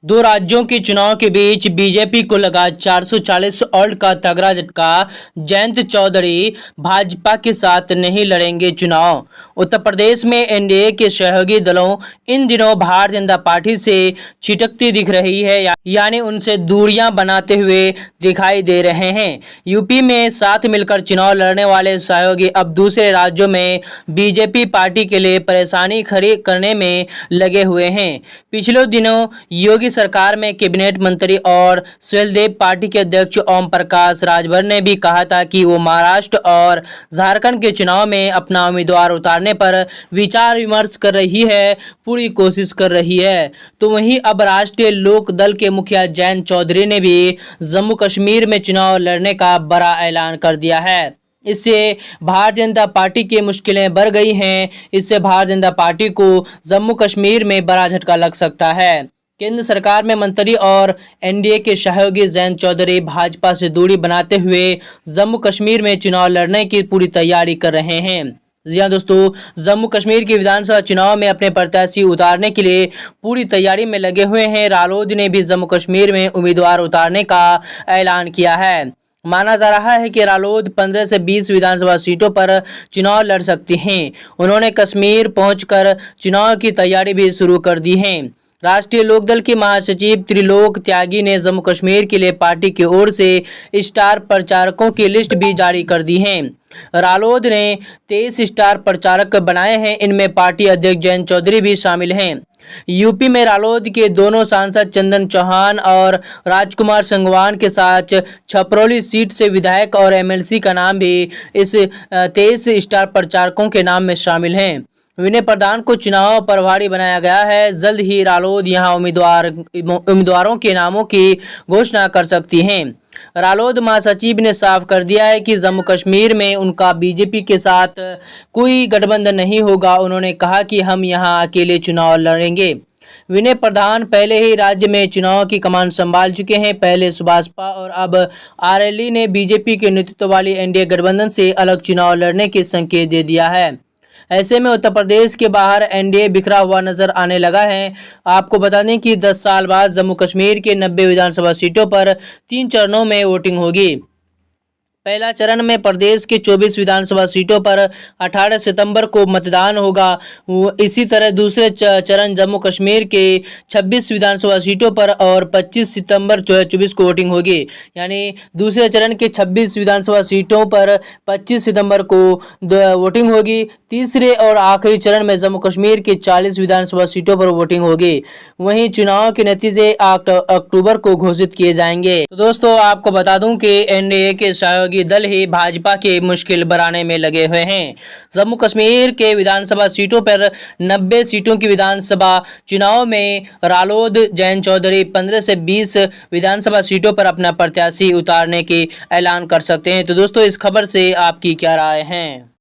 दो राज्यों के चुनाव के बीच बीजेपी को लगा 440 ऑल्ट का तगड़ा झटका। जयंत चौधरी भाजपा के साथ नहीं लड़ेंगे चुनाव। उत्तर प्रदेश में एनडीए के सहयोगी दलों इन दिनों भारतीय जनता पार्टी से छिटकती दिख रही है, यानी उनसे दूरियां बनाते हुए दिखाई दे रहे हैं। यूपी में साथ मिलकर चुनाव लड़ने वाले सहयोगी अब दूसरे राज्यों में बीजेपी पार्टी के लिए परेशानी खड़ी करने में लगे हुए हैं। पिछले दिनों योगी सरकार में कैबिनेट मंत्री और स्वैलदेव पार्टी के अध्यक्ष ओम प्रकाश राजभर ने भी कहा था कि वो महाराष्ट्र और झारखंड के चुनाव में अपना उम्मीदवार उतारने पर विचार विमर्श कर रही है, पूरी कोशिश कर रही है। तो वहीं अब राष्ट्रीय लोक दल के मुखिया जयंत चौधरी ने भी जम्मू कश्मीर में चुनाव लड़ने का बड़ा ऐलान कर दिया है। इससे भारतीय जनता पार्टी की मुश्किलें बढ़ गई हैं। इससे भारतीय जनता पार्टी को जम्मू कश्मीर में बड़ा झटका लग सकता है। केंद्र सरकार में मंत्री और एनडीए के सहयोगी जयंत चौधरी भाजपा से दूरी बनाते हुए जम्मू कश्मीर में चुनाव लड़ने की पूरी तैयारी कर रहे हैं। जी हाँ दोस्तों, जम्मू कश्मीर के विधानसभा चुनाव में अपने प्रत्याशी उतारने के लिए पूरी तैयारी में लगे हुए हैं। रालोद ने भी जम्मू कश्मीर में उम्मीदवार उतारने का ऐलान किया है। माना जा रहा है कि रालोद 15 से 20 विधानसभा सीटों पर चुनाव लड़ सकती हैं। उन्होंने कश्मीर पहुंचकर चुनाव की तैयारी भी शुरू कर दी है। राष्ट्रीय लोकदल के महासचिव त्रिलोक त्यागी ने जम्मू कश्मीर के लिए पार्टी की ओर से स्टार प्रचारकों की लिस्ट भी जारी कर दी है। रालोद ने 23 स्टार प्रचारक बनाए हैं। इनमें पार्टी अध्यक्ष जयंत चौधरी भी शामिल हैं। यूपी में रालोद के दोनों सांसद चंदन चौहान और राजकुमार संगवान के साथ छपरौली सीट से विधायक और एमएलसी का नाम भी इस 23 स्टार प्रचारकों के नाम में शामिल हैं। विनय प्रधान को चुनाव प्रभारी बनाया गया है। जल्द ही रालोद यहां उम्मीदवारों के नामों की घोषणा कर सकती हैं। रालोद महासचिव ने साफ कर दिया है कि जम्मू कश्मीर में उनका बीजेपी के साथ कोई गठबंधन नहीं होगा। उन्होंने कहा कि हम यहां अकेले चुनाव लड़ेंगे। विनय प्रधान पहले ही राज्य में चुनाव की कमान संभाल चुके हैं। पहले सुभाषपा और अब आरएलडी ने बीजेपी के नेतृत्व वाली एनडीए गठबंधन से अलग चुनाव लड़ने के संकेत दे दिया है। ऐसे में उत्तर प्रदेश के बाहर एनडीए बिखरा हुआ नजर आने लगा है। आपको बता दें कि 10 साल बाद जम्मू कश्मीर के 90 विधानसभा सीटों पर 3 चरणों में वोटिंग होगी। पहला चरण में प्रदेश के 24 विधानसभा सीटों पर 18 सितंबर को मतदान होगा। इसी तरह दूसरे चरण जम्मू कश्मीर के 26 विधानसभा सीटों पर और 25 सितंबर 2024 को वोटिंग होगी। यानी दूसरे चरण के 26 विधानसभा सीटों पर 25 सितंबर को वोटिंग होगी। तीसरे और आखिरी चरण में जम्मू कश्मीर के 40 विधानसभा सीटों पर वोटिंग होगी। वहीं चुनाव के नतीजे अक्टूबर को घोषित किए जाएंगे। तो दोस्तों, आपको बता दूं कि एनडीए के सहयोगी दल ही भाजपा की मुश्किल बढ़ाने में लगे हुए हैं। जम्मू कश्मीर के विधानसभा सीटों पर 90 सीटों की विधानसभा चुनाव में रालोद जयंत चौधरी 15 से 20 विधानसभा सीटों पर अपना प्रत्याशी उतारने की ऐलान कर सकते हैं। तो दोस्तों, इस खबर से आपकी क्या राय है?